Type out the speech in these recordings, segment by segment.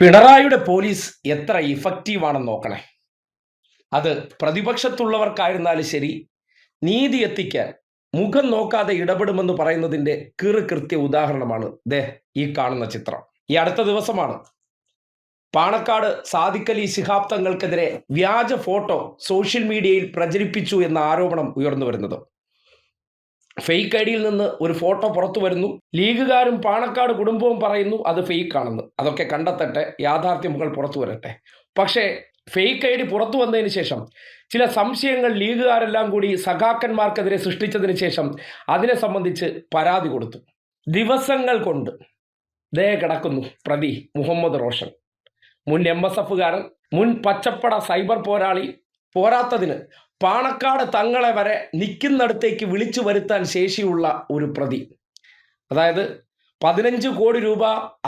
പിണറായിയുടെ പോലീസ് എത്ര ഇഫക്റ്റീവാണെന്ന് നോക്കണേ. അത് പ്രതിപക്ഷത്തുള്ളവർക്കായിരുന്നാലും ശരി, നീതി എത്തിക്കാൻ മുഖം നോക്കാതെ ഇടപെടുമെന്ന് പറയുന്നതിന്റെ കൃത്യ ഉദാഹരണമാണ് ഈ കാണുന്ന ചിത്രം. ഈ അടുത്ത ദിവസമാണ് പാണക്കാട് സാദിഖ് അലി ശിഹാബ് തങ്ങൾക്കെതിരെ വ്യാജ ഫോട്ടോ സോഷ്യൽ മീഡിയയിൽ പ്രചരിപ്പിച്ചു എന്ന ആരോപണം ഉയർന്നു വരുന്നത്. ഫേക്ക് ഐഡിയിൽ നിന്ന് ഒരു ഫോട്ടോ പുറത്തു വരുന്നു. ലീഗുകാരും പാണക്കാട് കുടുംബവും പറയുന്നു അത് ഫേക്ക് ആണെന്ന്. അതൊക്കെ കണ്ടെത്തട്ടെ, യാഥാർത്ഥ്യങ്ങൾ പുറത്തു വരട്ടെ. പക്ഷേ ഫേക്ക് ഐഡി പുറത്തു വന്നതിന് ശേഷം ചില സംശയങ്ങൾ ലീഗുകാരെല്ലാം കൂടി സഖാക്കന്മാർക്കെതിരെ സൃഷ്ടിച്ചതിന് ശേഷം അതിനെ സംബന്ധിച്ച് പരാതി കൊടുത്തു. ദിവസങ്ങൾ കൊണ്ട് കിടക്കുന്നു പ്രതി മുഹമ്മദ് റോഷൻ, മുൻ MSF-കാരൻ, മുൻ പച്ചപ്പട സൈബർ പോരാളി. പോരാത്തതിന് പാണക്കാട് തങ്ങളെ വരെ നിൽക്കുന്നിടത്തേക്ക് വിളിച്ചു വരുത്താൻ ശേഷിയുള്ള ഒരു പ്രതി. അതായത് 15 കോടി രൂപ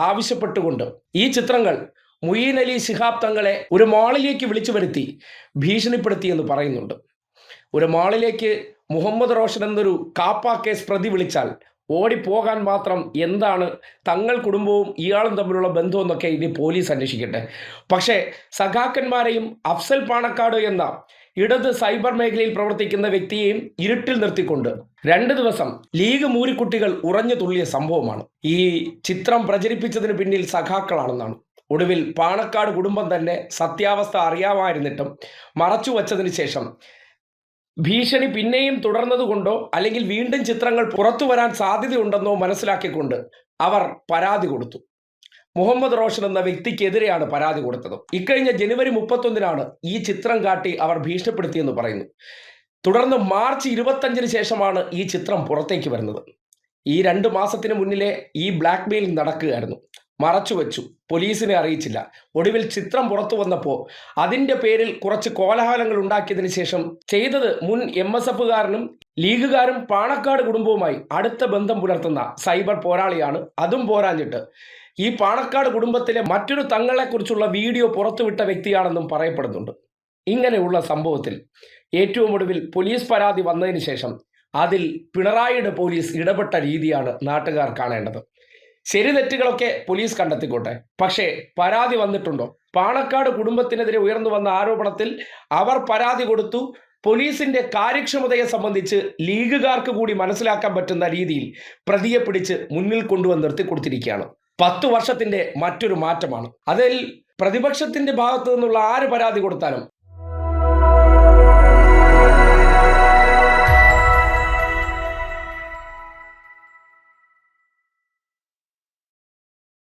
ആവശ്യപ്പെട്ടുകൊണ്ട് ഈ ചിത്രങ്ങൾ മുഈൻ അലി ശിഹാബ് തങ്ങളെ ഒരു മാളിലേക്ക് വിളിച്ചു വരുത്തി ഭീഷണിപ്പെടുത്തി എന്ന് പറയുന്നുണ്ട്. ഒരു മാളിലേക്ക് മുഹമ്മദ് റോഷൻ എന്നൊരു കാപ്പ കേസ് പ്രതി വിളിച്ചാൽ ഓടിപ്പോകാൻ മാത്രം എന്താണ് തങ്ങൾ കുടുംബവും ഇയാളും തമ്മിലുള്ള ബന്ധമെന്നൊക്കെ ഇനി പോലീസ് അന്വേഷിക്കട്ടെ. പക്ഷേ സഖാക്കന്മാരെയും അഫ്സൽ പാണക്കാട് എന്ന ഇടത് സൈബർ മേഖലയിൽ പ്രവർത്തിക്കുന്ന വ്യക്തിയെയും ഇരുട്ടിൽ നിർത്തിക്കൊണ്ട് 2 ദിവസം ലീഗ് മൂരിക്കുട്ടികൾ ഉറഞ്ഞു തുള്ളിയ സംഭവമാണ്. ഈ ചിത്രം പ്രചരിപ്പിച്ചതിന് പിന്നിൽ സഖാക്കളാണെന്നാണ്. ഒടുവിൽ പാണക്കാട് കുടുംബം തന്നെ സത്യാവസ്ഥ അറിയാമായിരുന്നിട്ടും മറച്ചു വച്ചതിന് ശേഷം ഭീഷണി പിന്നെയും തുടർന്നതുകൊണ്ടോ അല്ലെങ്കിൽ വീണ്ടും ചിത്രങ്ങൾ പുറത്തു വരാൻ സാധ്യതയുണ്ടെന്നോ മനസ്സിലാക്കിക്കൊണ്ട് അവർ പരാതി കൊടുത്തു. മുഹമ്മദ് റോഷൻ എന്ന വ്യക്തിക്കെതിരെയാണ് പരാതി കൊടുത്തത്. ഇക്കഴിഞ്ഞ ജനുവരി 31-നാണ് ഈ ചിത്രം കാട്ടി അവർ ഭീഷണിപ്പെടുത്തിയെന്ന് പറയുന്നു. തുടർന്ന് മാർച്ച് 25-ന് ശേഷമാണ് ഈ ചിത്രം പുറത്തേക്ക് വരുന്നത്. ഈ 2 മാസത്തിന് മുന്നിലെ ഈ ബ്ലാക്ക് മെയിലിംഗ് നടക്കുകയായിരുന്നു. മറച്ചുവെച്ചു, പോലീസിനെ അറിയിച്ചില്ല. ഒടുവിൽ ചിത്രം പുറത്തു വന്നപ്പോൾ അതിൻ്റെ പേരിൽ കുറച്ച് കോലാഹലങ്ങൾ ഉണ്ടാക്കിയതിന് ശേഷം ചെയ്തത് മുൻ MSF-കാരനും ലീഗുകാരും പാണക്കാട് കുടുംബവുമായി അടുത്ത ബന്ധം പുലർത്തുന്ന സൈബർ പോരാളിയാണ്. അതും പോരാഞ്ഞിട്ട് ഈ പാണക്കാട് കുടുംബത്തിലെ മറ്റൊരു തങ്ങളെക്കുറിച്ചുള്ള വീഡിയോ പുറത്തുവിട്ട വ്യക്തിയാണെന്നും പറയപ്പെടുന്നുണ്ട്. ഇങ്ങനെയുള്ള സംഭവത്തിൽ ഏറ്റവും ഒടുവിൽ പോലീസ് പരാതി വന്നതിന് ശേഷം അതിൽ പിണറായിയുടെ പോലീസ് ഇടപെട്ട രീതിയാണ് നാട്ടുകാർ കാണേണ്ടത്. ശരി തെറ്റുകളൊക്കെ പോലീസ് കണ്ടെത്തിക്കോട്ടെ, പക്ഷേ പരാതി വന്നിട്ടുണ്ടോ? പാണക്കാട് കുടുംബത്തിനെതിരെ ഉയർന്നു വന്ന ആരോപണത്തിൽ അവർ പരാതി കൊടുത്തു. പോലീസിന്റെ കാര്യക്ഷമതയെ സംബന്ധിച്ച് ലീഗുകാർക്ക് കൂടി മനസ്സിലാക്കാൻ പറ്റുന്ന രീതിയിൽ പ്രതിയെ പിടിച്ച് മുന്നിൽ കൊണ്ടുവന്ന് നിർത്തിക്കൊടുത്തിരിക്കുകയാണ്. 10 വർഷത്തിന്റെ മറ്റൊരു മാറ്റമാണ്. അതിൽ പ്രതിപക്ഷത്തിന്റെ ഭാഗത്തു നിന്നുള്ള ആര് പരാതി കൊടുത്താലും